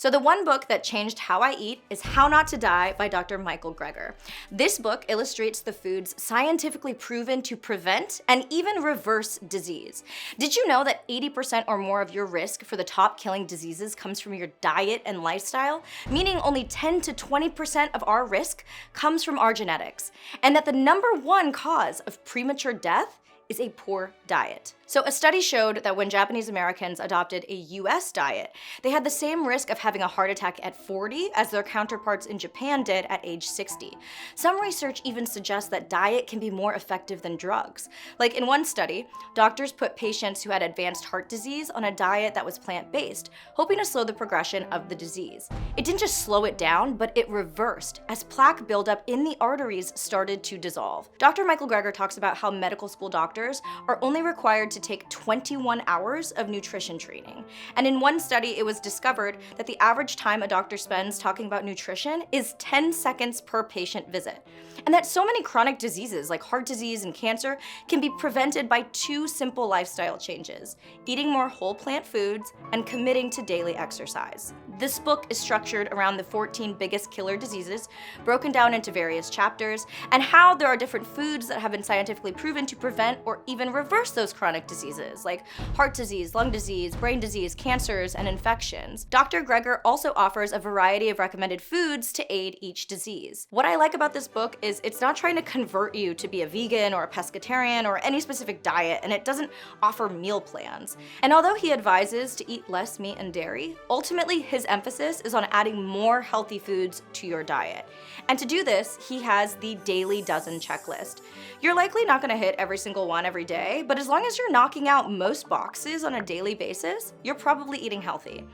So the one book that changed how I eat is How Not to Die by Dr. Michael Greger. This book illustrates the foods scientifically proven to prevent and even reverse disease. Did you know that 80% or more of your risk for the top killing diseases comes from your diet and lifestyle? Meaning only 10 to 20% of our risk comes from our genetics. And that the number one cause of premature death is a poor diet. So a study showed that when Japanese Americans adopted a US diet, they had the same risk of having a heart attack at 40 as their counterparts in Japan did at age 60. Some research even suggests that diet can be more effective than drugs. Like in one study, doctors put patients who had advanced heart disease on a diet that was plant-based, hoping to slow the progression of the disease. It didn't just slow it down, but it reversed as plaque buildup in the arteries started to dissolve. Dr. Michael Greger talks about how medical school doctors are only required to take 21 hours of nutrition training. And in one study, it was discovered that the average time a doctor spends talking about nutrition is 10 seconds per patient visit. And that so many chronic diseases like heart disease and cancer can be prevented by two simple lifestyle changes: eating more whole plant foods and committing to daily exercise. This book is structured around the 14 biggest killer diseases, broken down into various chapters, and how there are different foods that have been scientifically proven to prevent or even reverse those chronic diseases like heart disease, lung disease, brain disease, cancers, and infections. Dr. Greger also offers a variety of recommended foods to aid each disease. What I like about this book is it's not trying to convert you to be a vegan or a pescatarian or any specific diet, and it doesn't offer meal plans. And although he advises to eat less meat and dairy, ultimately his emphasis is on adding more healthy foods to your diet. And to do this, he has the Daily Dozen checklist. You're likely not gonna hit every single one every day, but as long as you're knocking out most boxes on a daily basis, you're probably eating healthy.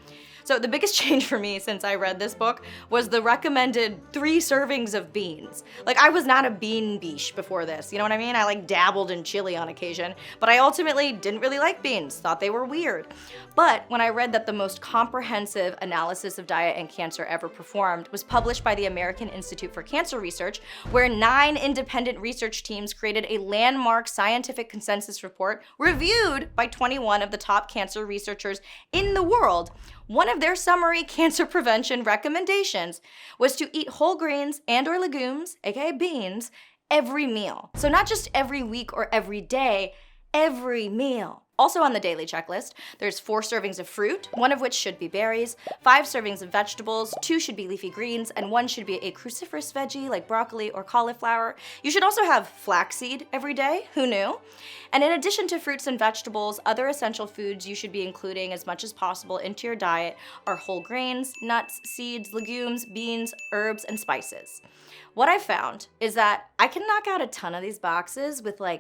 So the biggest change for me since I read this book was the recommended 3 servings of beans. Like, I was not a bean biche before this, you know what I mean? I dabbled in chili on occasion, but I ultimately didn't really like beans, thought they were weird. But when I read that the most comprehensive analysis of diet and cancer ever performed was published by the American Institute for Cancer Research, where 9 independent research teams created a landmark scientific consensus report reviewed by 21 of the top cancer researchers in the world, one of their summary cancer prevention recommendations was to eat whole grains and/or legumes, aka beans, every meal. So not just every week or every day, every meal. Also on the daily checklist, there's 4 servings of fruit, 1 of which should be berries, 5 servings of vegetables, 2 should be leafy greens, and 1 should be a cruciferous veggie like broccoli or cauliflower. You should also have flaxseed every day, who knew? And in addition to fruits and vegetables, other essential foods you should be including as much as possible into your diet are whole grains, nuts, seeds, legumes, beans, herbs, and spices. What I found is that I can knock out a ton of these boxes with 1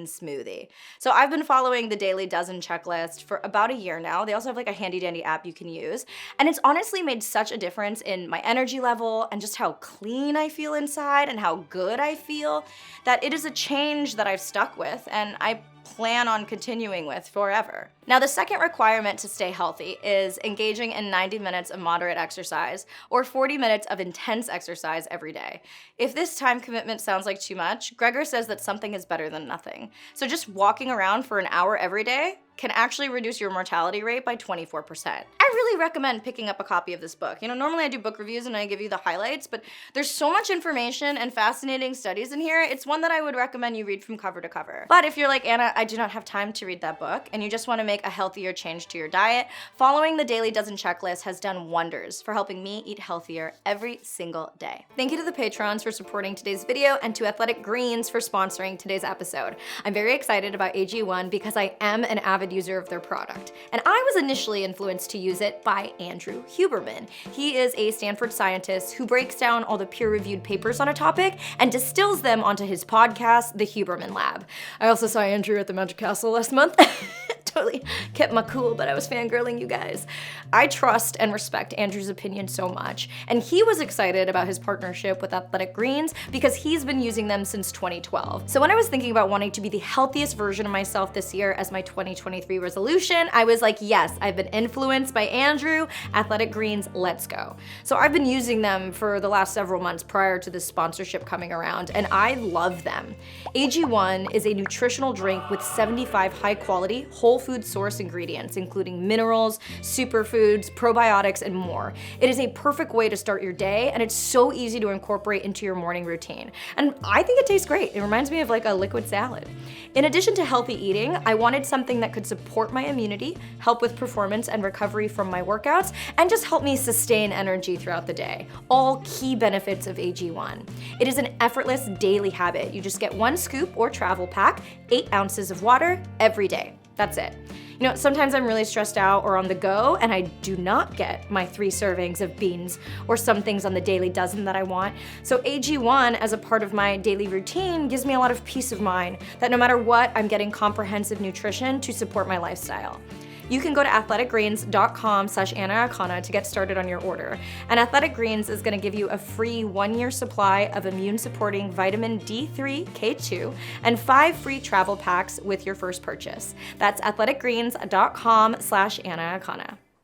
smoothie. So I've been following the Daily Dozen checklist for about a year now. They also have a handy dandy app you can use. And it's honestly made such a difference in my energy level and just how clean I feel inside and how good I feel that it is a change that I've stuck with and I plan on continuing with forever. Now, the second requirement to stay healthy is engaging in 90 minutes of moderate exercise or 40 minutes of intense exercise every day. If this time commitment sounds like too much, Greger says that something is better than nothing. So just walking around for an hour every day can actually reduce your mortality rate by 24%. I really recommend picking up a copy of this book. Normally I do book reviews and I give you the highlights, but there's so much information and fascinating studies in here. It's one that I would recommend you read from cover to cover. But if you're like, Anna, I do not have time to read that book, and you just want to make a healthier change to your diet, following the Daily Dozen checklist has done wonders for helping me eat healthier every single day. Thank you to the patrons for supporting today's video and to Athletic Greens for sponsoring today's episode. I'm very excited about AG1 because I am an avid user of their product, and I was initially influenced to use it by Andrew Huberman. He is a Stanford scientist who breaks down all the peer-reviewed papers on a topic and distills them onto his podcast, The Huberman Lab. I also saw Andrew at the Magic Castle last month. Totally kept my cool, but I was fangirling you guys. I trust and respect Andrew's opinion so much, and he was excited about his partnership with Athletic Greens because he's been using them since 2012. So when I was thinking about wanting to be the healthiest version of myself this year as my 2023 resolution, I was like, yes, I've been influenced by Andrew, Athletic Greens, let's go. So I've been using them for the last several months prior to this sponsorship coming around, and I love them. AG1 is a nutritional drink with 75 high-quality, whole food food source ingredients, including minerals, superfoods, probiotics, and more. It is a perfect way to start your day, and it's so easy to incorporate into your morning routine. And I think it tastes great. It reminds me of like a liquid salad. In addition to healthy eating, I wanted something that could support my immunity, help with performance and recovery from my workouts, and just help me sustain energy throughout the day. All key benefits of AG1. It is an effortless daily habit. You just get 1 scoop or travel pack, 8 ounces of water every day. That's it. You know, sometimes I'm really stressed out or on the go, and I do not get my 3 servings of beans or some things on the daily dozen that I want. So AG1, as a part of my daily routine, gives me a lot of peace of mind that no matter what, I'm getting comprehensive nutrition to support my lifestyle. You can go to athleticgreens.com/AnnaAkana to get started on your order. And Athletic Greens is gonna give you a free 1-year supply of immune-supporting vitamin D3, K2, and 5 free travel packs with your first purchase. That's athleticgreens.com/AnnaAkana.